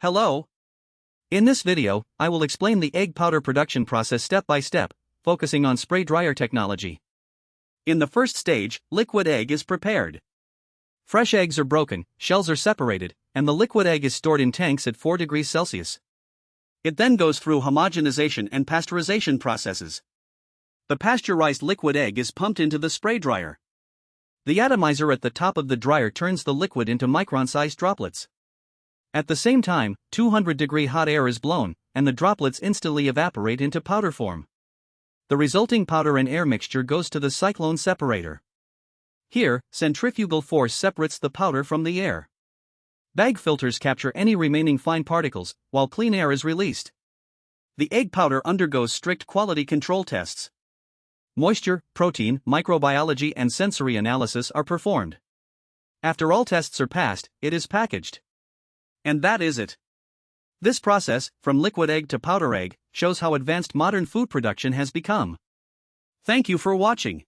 Hello. In this video, I will explain the egg powder production process step by step, focusing on spray dryer technology. In the first stage, liquid egg is prepared. Fresh eggs are broken, shells are separated, and the liquid egg is stored in tanks at 4 degrees Celsius. It then goes through homogenization and pasteurization processes. The pasteurized liquid egg is pumped into the spray dryer. The atomizer at the top of the dryer turns the liquid into micron-sized droplets. At the same time, 200-degree hot air is blown, and the droplets instantly evaporate into powder form. The resulting powder and air mixture goes to the Cyclone separator. Here, centrifugal force separates the powder from the air. Bag filters capture any remaining fine particles, while clean air is released. The egg powder undergoes strict quality control tests. Moisture, protein, microbiology, and sensory analysis are performed. After all tests are passed, it is packaged. And that is it. This process, from liquid egg to powder egg, shows how advanced modern food production has become. Thank you for watching.